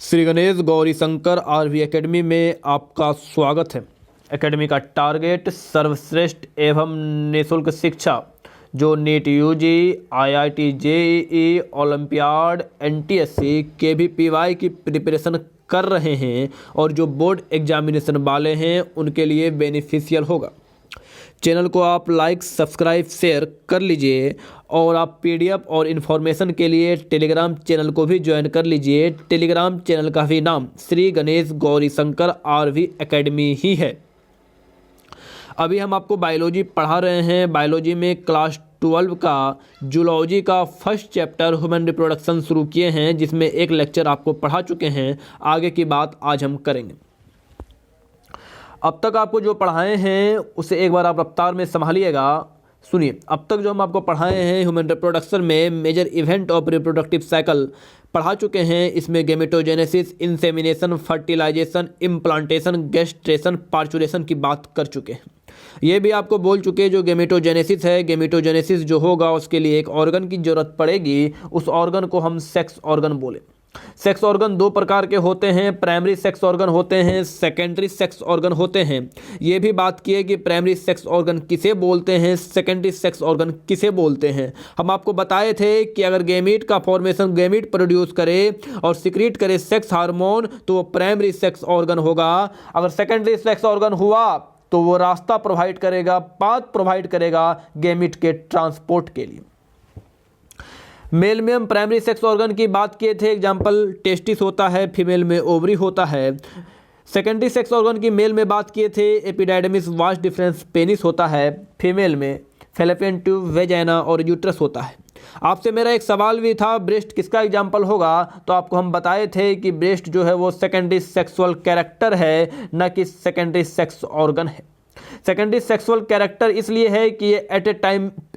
Shri Ganesh Gauri Shankar RV academy में आपका स्वागत है। एकेडमी का टारगेट सर्वश्रेष्ठ एवं निःशुल्क शिक्षा जो NEET UG, IIT JEE, olympiad, NTSC, KVPY की प्रिपरेशन कर रहे हैं और जो बोर्ड एग्जामिनेशन वाले हैं उनके लिए बेनिफिशियल होगा। चैनल को आप लाइक, सब्सक्राइब, शेयर कर लीजिए और आप पीडीएफ और इन्फॉर्मेशन के लिए टेलीग्राम चैनल को भी ज्वाइन कर लीजिए। टेलीग्राम चैनल का भी नाम श्री गणेश गौरी शंकर आरवी एकेडमी ही है। अभी हम आपको बायोलॉजी पढ़ा रहे हैं। बायोलॉजी में क्लास 12 का जूलॉजी का फर्स्ट चैप्टर ह्यूमन रिप्रोडक्शन शुरू किए हैं, जिसमें एक लेक्चर आपको पढ़ा चुके हैं। आगे की बात आज हम करेंगे। अब तक आपको जो पढ़ाए हैं उसे एक बार आप रफ्तार में संभालिएगा। सुनिए, अब तक जो हम आपको पढ़ाए हैं ह्यूमन रिप्रोडक्शन में major event of reproductive cycle पढ़ा चुके हैं। इसमें gametogenesis, insemination, fertilisation, implantation, gestation, parturition की बात कर चुके हैं। ये भी आपको बोल चुके जो गेमेटोजेनेसिस है, गेमेटोजेनेसिस जो होगा उसके लिए एक ऑर्गन की जरूरत पड़ेगी। उस ऑर्गन को हम सेक्स ऑर्गन बोले। सेक्स ऑर्गन दो प्रकार के होते हैं, प्राइमरी सेक्स ऑर्गन होते हैं, सेकेंडरी सेक्स ऑर्गन होते हैं। ये भी बात की है कि प्राइमरी सेक्स ऑर्गन किसे बोलते हैं, सेकेंडरी सेक्स ऑर्गन किसे बोलते हैं। हम आपको बताए थे कि अगर गैमीट का फॉर्मेशन गैमीट प्रोड्यूस करे और सिक्रीट करे सेक्स हार्मोन तो वो प्राइमरी सेक्स ऑर्गन होगा। अगर सेकेंडरी सेक्स ऑर्गन हुआ तो वो रास्ता प्रोवाइड करेगा, पाथ प्रोवाइड करेगा गैमीट के ट्रांसपोर्ट के लिए। मेल में हम प्राइमरी सेक्स ऑर्गन की बात किए थे। एग्जाम्पल टेस्टिस होता है, फीमेल में ओवरी होता है। सेकेंडरी सेक्स ऑर्गन की मेल में बात किए थे, एपिडाइडमिस वास्ट डिफरेंस पेनिस होता है। फीमेल में फैलोपियन ट्यूब, वेजाइना और यूट्रस होता है। आपसे मेरा एक सवाल भी था, ब्रेस्ट किसका एग्जाम्पल होगा, तो आपको हम बताए थे कि ब्रेस्ट जो है वो सेकेंडरी सेक्सुअल कैरेक्टर है, न कि सेकेंडरी सेक्स ऑर्गन है। सेकेंडरी सेक्सुअल कैरेक्टर इसलिए है कि ये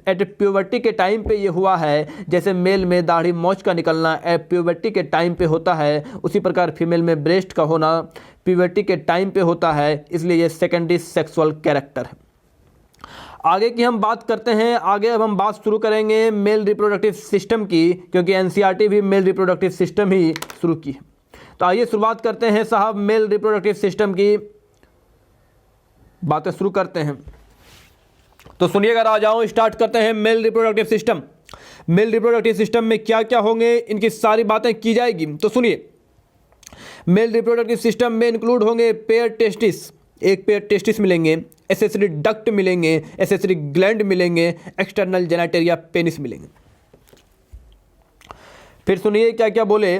एट प्यूबर्टी के टाइम पे ये हुआ है। जैसे मेल में दाढ़ी मोच का निकलना एट प्यूबर्टी के टाइम पे होता है, उसी प्रकार फीमेल में ब्रेस्ट का होना प्यूबर्टी के टाइम पे होता है, इसलिए ये सेकेंडरी सेक्सुअल कैरेक्टर है। आगे की हम बात करते हैं। आगे अब हम बात शुरू करेंगे मेल रिप्रोडक्टिव सिस्टम की, क्योंकि एनसीईआरटी भी मेल रिप्रोडक्टिव सिस्टम ही शुरू की है। तो आइए शुरुआत करते हैं साहब, मेल रिप्रोडक्टिव सिस्टम की बातें शुरू करते हैं। तो सुनिएगा, आ जाओ स्टार्ट करते हैं। Male reproductive system, male reproductive system में क्या क्या होंगे इनकी सारी बातें की जाएगी। तो सुनिए, मेल रिप्रोडक्टिव सिस्टम में इंक्लूड होंगे पेयर टेस्टिस, एक पेयर टेस्टिस मिलेंगे, एसेसरी डक्ट मिलेंगे, एसेसरी ग्लैंड मिलेंगे, एक्सटर्नल जेनिटल पेनिस मिलेंगे। फिर सुनिए क्या क्या बोले।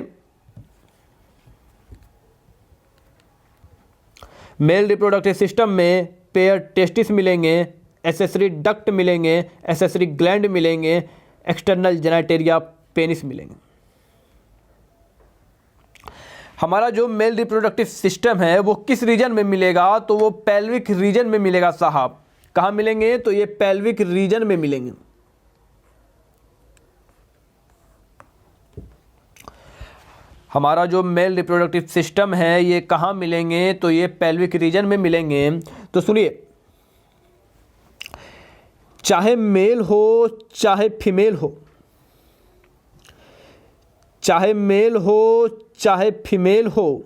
मेल रिप्रोडक्टिव सिस्टम में पेयर टेस्टिस मिलेंगे, एसेसरी डक्ट मिलेंगे, एसेसरी ग्लैंड मिलेंगे, एक्सटर्नल जेनिटल पेनिस मिलेंगे। हमारा जो मेल रिप्रोडक्टिव सिस्टम है वो किस रीजन में मिलेगा, तो वो पेल्विक रीजन में मिलेगा साहब। कहाँ मिलेंगे, तो ये पेल्विक रीजन में मिलेंगे। हमारा जो मेल रिप्रोडक्टिव सिस्टम है ये कहाँ मिलेंगे, तो ये पेल्विक रीजन में मिलेंगे। तो सुनिए, चाहे मेल हो चाहे फीमेल हो, चाहे मेल हो चाहे फीमेल हो,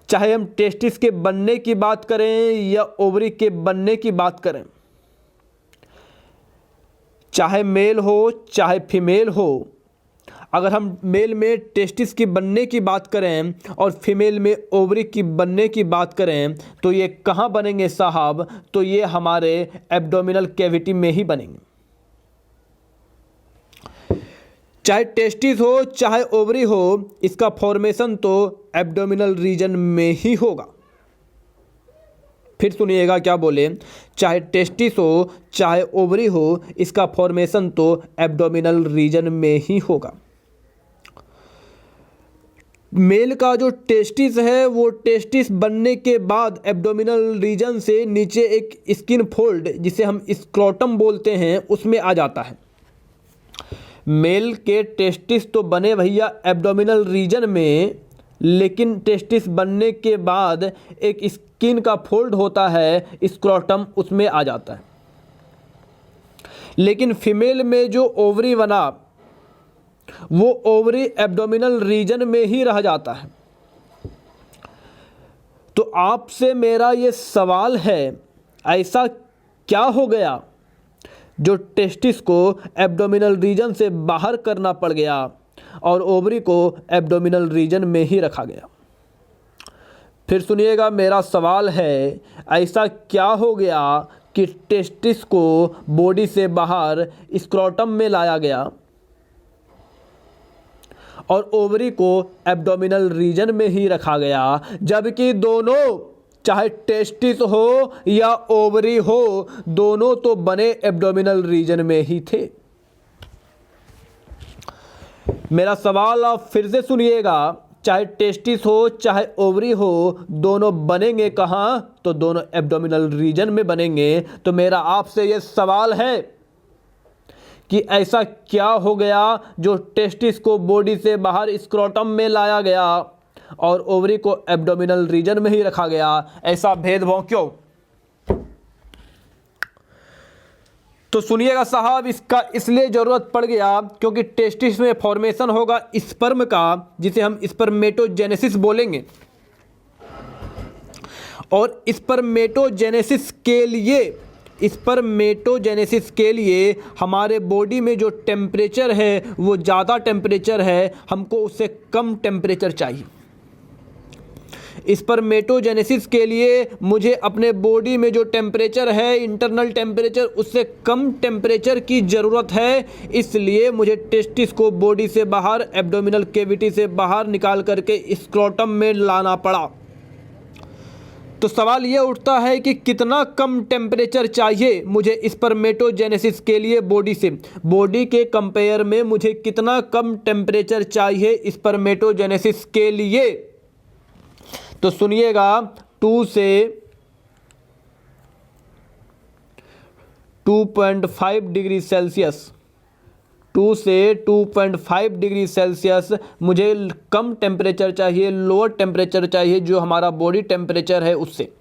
चाहे हम टेस्टिस के बनने की बात करें या ओवरी के बनने की बात करें, चाहे मेल हो चाहे फीमेल हो, अगर हम मेल में टेस्टिस की बनने की बात करें और फीमेल में ओवरी की बनने की बात करें, तो ये कहाँ बनेंगे साहब, तो ये हमारे एब्डोमिनल कैविटी में ही बनेंगे। चाहे टेस्टिस हो चाहे ओवरी हो, इसका फॉर्मेशन तो एब्डोमिनल रीजन में ही होगा। फिर सुनिएगा क्या बोले, चाहे टेस्टिस हो चाहे ओवरी हो, इसका फॉर्मेशन तो एब्डोमिनल रीजन में ही होगा। मेल का जो टेस्टिस है वो टेस्टिस बनने के बाद एब्डोमिनल रीजन से नीचे एक स्किन फोल्ड, जिसे हम स्क्रोटम बोलते हैं, उसमें आ जाता है। मेल के टेस्टिस तो बने भैया एब्डोमिनल रीजन में, लेकिन टेस्टिस बनने के बाद एक स्किन का फोल्ड होता है स्क्रोटम, उसमें आ जाता है। लेकिन फीमेल में जो ओवरी बना वो ओवरी एब्डोमिनल रीजन में ही रह जाता है। तो आपसे मेरा ये सवाल है, ऐसा क्या हो गया जो टेस्टिस को एब्डोमिनल रीजन से बाहर करना पड़ गया और ओवरी को एब्डोमिनल रीजन में ही रखा गया? फिर सुनिएगा, मेरा सवाल है, ऐसा क्या हो गया कि टेस्टिस को बॉडी से बाहर स्क्रोटम में लाया गया और ओवरी को एब्डोमिनल रीजन में ही रखा गया, जबकि दोनों, चाहे टेस्टिस हो या ओवरी हो, दोनों तो बने एब्डोमिनल रीजन में ही थे? मेरा सवाल आप फिर से सुनिएगा, चाहे टेस्टिस हो चाहे ओवरी हो, दोनों बनेंगे कहाँ? तो दोनों एब्डोमिनल रीजन में बनेंगे। तो मेरा आपसे ये सवाल है कि ऐसा क्या हो गया जो टेस्टिस को बॉडी से बाहर स्क्रोटम में लाया गया और ओवरी को एब्डोमिनल रीजन में ही रखा गया? ऐसा भेदभाव क्यों? तो सुनिएगा साहब, इसका इसलिए ज़रूरत पड़ गया क्योंकि टेस्टिस में फॉर्मेशन होगा स्पर्म का, जिसे हम स्पर्मेटोजेनेसिस बोलेंगे। और स्पर्मेटोजेनेसिस के लिए हमारे बॉडी में जो टेम्परेचर है वो ज़्यादा टेम्परेचर है, हमको उससे कम टेम्परेचर चाहिए। स्पर्मेटोजेनेसिस के लिए मुझे अपने बॉडी में जो टेम्परेचर है, इंटरनल टेम्परेचर, उससे कम टेम्परेचर की ज़रूरत है। इसलिए मुझे टेस्टिस को बॉडी से बाहर, एब्डोमिनल कैविटी से बाहर निकाल करके स्क्रोटम में लाना पड़ा। तो सवाल ये उठता है कि कितना कम टेम्परेचर चाहिए मुझे स्पर्मेटोजेनेसिस के लिए बॉडी से, बॉडी के कंपेयर में मुझे कितना कम टेम्परेचर चाहिए स्पर्मेटोजेनेसिस के लिए? तो सुनिएगा, 2 से 2.5 डिग्री सेल्सियस, 2 से 2.5 डिग्री सेल्सियस मुझे कम टेम्परेचर चाहिए, लोअर टेम्परेचर चाहिए जो हमारा बॉडी टेम्परेचर है उससे।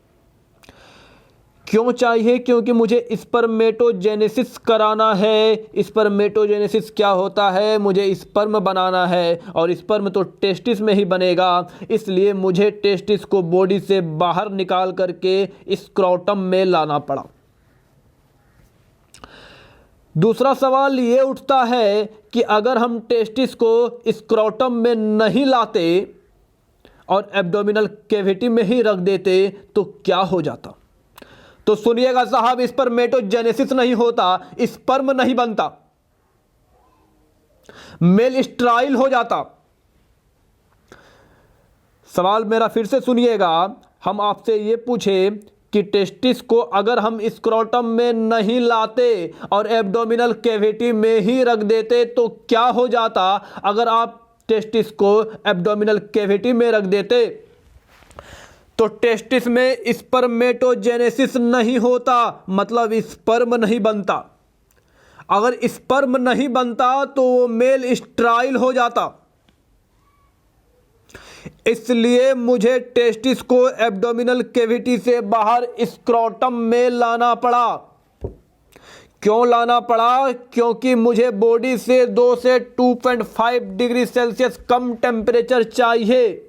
क्यों चाहिए? क्योंकि मुझे स्पर्मेटोजेनेसिस कराना है। स्पर्मेटोजेनेसिस क्या होता है? मुझे स्पर्म बनाना है और स्पर्म तो टेस्टिस में ही बनेगा, इसलिए मुझे टेस्टिस को बॉडी से बाहर निकाल करके स्क्रोटम में लाना पड़ा। दूसरा सवाल ये उठता है कि अगर हम टेस्टिस को स्क्रोटम में नहीं लाते और एब्डोमिनल कैविटी में ही रख देते तो क्या हो जाता? तो सुनिएगा साहब, स्पर्मेटोजेनेसिस नहीं होता, स्पर्म नहीं बनता, मेल स्ट्राइल हो जाता। सवाल मेरा फिर से सुनिएगा, हम आपसे ये पूछे कि टेस्टिस को अगर हम स्क्रोटम में नहीं लाते और एब्डोमिनल कैविटी में ही रख देते तो क्या हो जाता? अगर आप टेस्टिस को एब्डोमिनल कैविटी में रख देते तो टेस्टिस में स्पर्मेटोजेनेसिस नहीं होता, मतलब स्पर्म नहीं बनता। अगर स्पर्म नहीं बनता तो वो मेल स्ट्राइल हो जाता। इसलिए मुझे टेस्टिस को एब्डोमिनल कैविटी से बाहर स्क्रोटम में लाना पड़ा। क्यों लाना पड़ा? क्योंकि मुझे बॉडी से 2 से 2.5 डिग्री सेल्सियस कम टेम्परेचर चाहिए।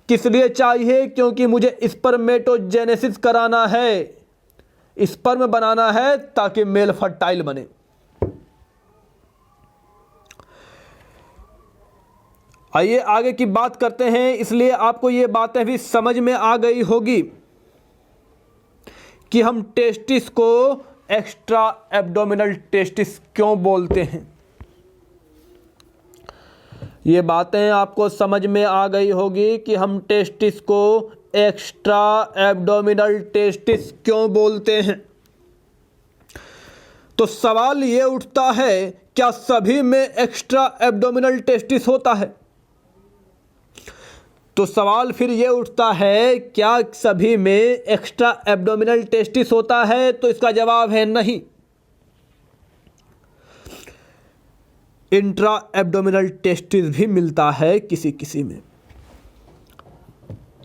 किस लिए चाहिए? क्योंकि मुझे स्पर्मेटोजेनेसिस कराना है, स्पर्म बनाना है ताकि मेल फर्टाइल बने। आइए आगे की बात करते हैं। इसलिए आपको ये बातें भी समझ में आ गई होगी कि हम टेस्टिस को एक्स्ट्रा एब्डोमिनल टेस्टिस क्यों बोलते हैं। ये बातें आपको समझ में आ गई होगी कि हम टेस्टिस को एक्स्ट्रा एब्डोमिनल टेस्टिस क्यों बोलते हैं। तो सवाल ये उठता है, क्या सभी में एक्स्ट्रा एब्डोमिनल टेस्टिस होता है? तो सवाल फिर ये उठता है, क्या सभी में एक्स्ट्रा एब्डोमिनल टेस्टिस होता है? तो इसका जवाब है नहीं। इंट्रा एब्डोमिनल टेस्टिस भी मिलता है किसी किसी में,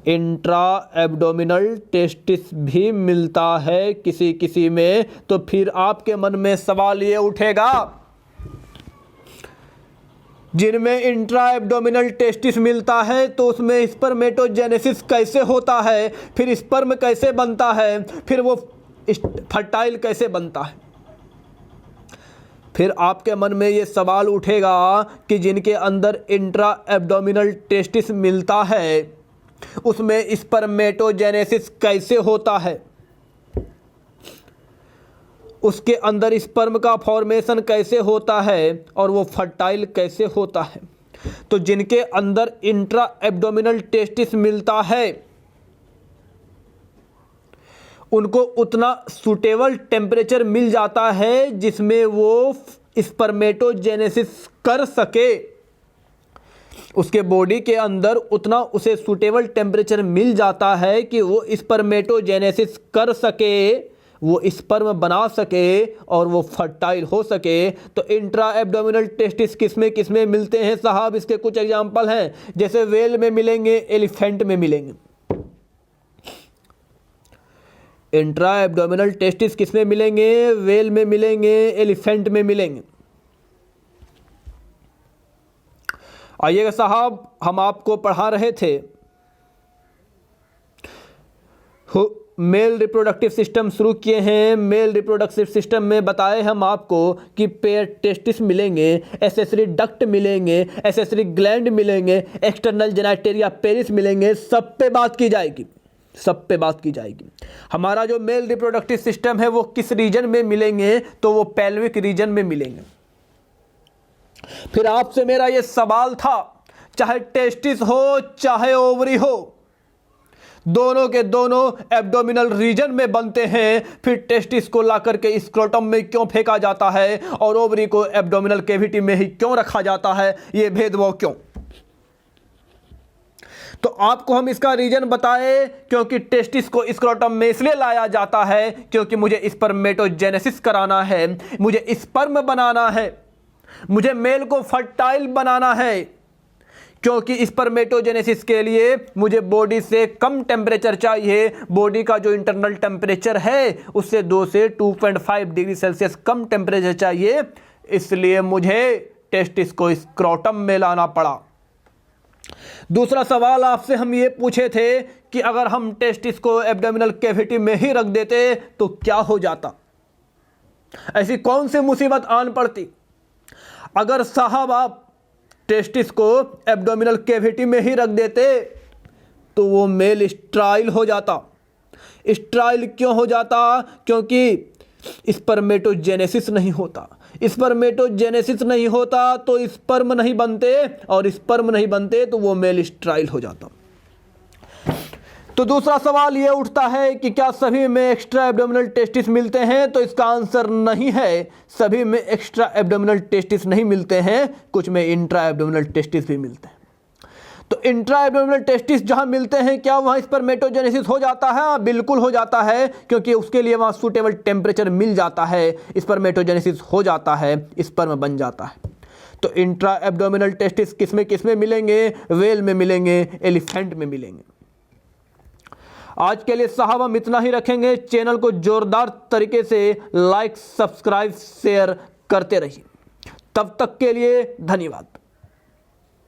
इंट्रा एब्डोमिनल टेस्टिस भी मिलता है किसी किसी में। तो फिर आपके मन में सवाल ये उठेगा जिनमें इंट्रा एब्डोमिनल टेस्टिस मिलता है तो उसमें स्पर्मेटोजेनेसिस कैसे होता है, फिर स्पर्म कैसे बनता है, फिर वो फर्टाइल कैसे बनता है। फिर आपके मन में ये सवाल उठेगा कि जिनके अंदर इंट्रा एब्डोमिनल टेस्टिस मिलता है उसमें स्पर्मेटोजेनेसिस कैसे होता है, उसके अंदर स्पर्म का फॉर्मेशन कैसे होता है और वो फर्टाइल कैसे होता है। तो जिनके अंदर इंट्रा एब्डोमिनल टेस्टिस मिलता है उनको उतना सूटेबल टेम्परेचर मिल जाता है जिसमें वो स्पर्मेटोजेनेसिस कर सके। उसके बॉडी के अंदर उतना उसे सूटेबल टेम्परेचर मिल जाता है कि वो स्पर्मेटोजेनेसिस कर सके, वो स्पर्म बना सके और वो फर्टाइल हो सके। तो इंट्रा एब्डोमिनल टेस्टिस किसमें मिलते हैं साहब? इसके कुछ एग्जांपल हैं, जैसे वेल में मिलेंगे, एलिफेंट में मिलेंगे। इंट्रा एब्डोमिनल टेस्टिस किसमें मिलेंगे? वेल में मिलेंगे, एलिफेंट में मिलेंगे। आइएगा साहब, हम आपको पढ़ा रहे थे मेल रिप्रोडक्टिव सिस्टम शुरू किए हैं। मेल रिप्रोडक्टिव सिस्टम में बताए हम आपको कि पेयर टेस्टिस मिलेंगे, एसेसरी डक्ट मिलेंगे, एसेसरी ग्लैंड मिलेंगे, एक्सटर्नल जेनिटेरिया पेरिस मिलेंगे। सब पे बात की जाएगी, सब पे बात की जाएगी। हमारा जो मेल रिप्रोडक्टिव सिस्टम है वो किस रीजन में मिलेंगे? तो वो पेल्विक रीजन में मिलेंगे। फिर आपसे मेरा ये सवाल था, चाहे टेस्टिस हो चाहे ओवरी हो, दोनों के दोनों एब्डोमिनल रीजन में बनते हैं। फिर टेस्टिस को लाकर के स्क्रोटम में क्यों फेंका जाता है और ओवरी को एब्डोमिनल कैविटी में ही क्यों रखा जाता है? ये भेदभाव क्यों? तो आपको हम इसका रीजन बताए क्योंकि टेस्टिस को स्क्रोटम में इसलिए लाया जाता है क्योंकि मुझे स्पर्मेटोजेनेसिस कराना है, मुझे स्पर्म बनाना है, मुझे मेल को फर्टाइल बनाना है। क्योंकि स्पर्मेटोजेनेसिस के लिए मुझे बॉडी से कम टेम्परेचर चाहिए। बॉडी का जो इंटरनल टेम्परेचर है उससे 2 से 2.5 डिग्री सेल्सियस कम टेम्परेचर चाहिए, इसलिए मुझे टेस्टिस को स्क्रोटम में लाना पड़ा। दूसरा सवाल आपसे हम ये पूछे थे कि अगर हम टेस्टिस को एब्डोमिनल कैविटी में ही रख देते तो क्या हो जाता? ऐसी कौन सी मुसीबत आन पड़ती? अगर साहब आप टेस्टिस को एब्डोमिनल कैविटी में ही रख देते तो वो मेल स्ट्राइल हो जाता। स्ट्राइल क्यों हो जाता? क्योंकि स्पर्मेटोजेनेसिस नहीं होता। स्पर्मेटोजेनेसिस नहीं होता तो स्पर्म नहीं बनते, और स्पर्म नहीं बनते तो वो मेल स्ट्राइल हो जाता। तो दूसरा सवाल ये उठता है कि क्या सभी में एक्स्ट्रा एब्डोमिनल टेस्टिस मिलते हैं? तो इसका आंसर नहीं है, सभी में एक्स्ट्रा एब्डोमिनल टेस्टिस नहीं मिलते हैं, कुछ में इंट्रा एब्डोमिनल टेस्टिस भी मिलते हैं। तो इंट्रा एब्डोमिनल टेस्टिस जहां मिलते हैं क्या वहां स्पर्मेटोजेनेसिस हो जाता है? हाँ, बिल्कुल हो जाता है, क्योंकि उसके लिए वहां सूटेबल टेम्परेचर मिल जाता है, स्पर्मेटोजेनेसिस हो जाता है, स्पर्म बन जाता है। तो इंट्रा एब्डोमिनल टेस्टिस किसमें मिलेंगे? वेल में मिलेंगे, एलिफेंट में मिलेंगे। आज के लिए साहब हम इतना ही रखेंगे। चैनल को जोरदार तरीके से लाइक, सब्सक्राइब, शेयर करते रहिए। तब तक के लिए धन्यवाद।